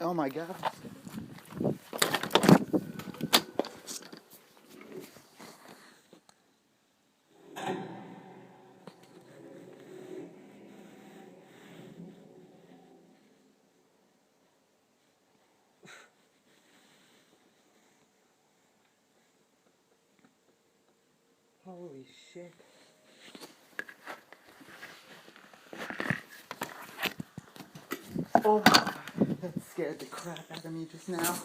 Oh my god. Holy shit. Oh my god. That scared the crap out of me just now.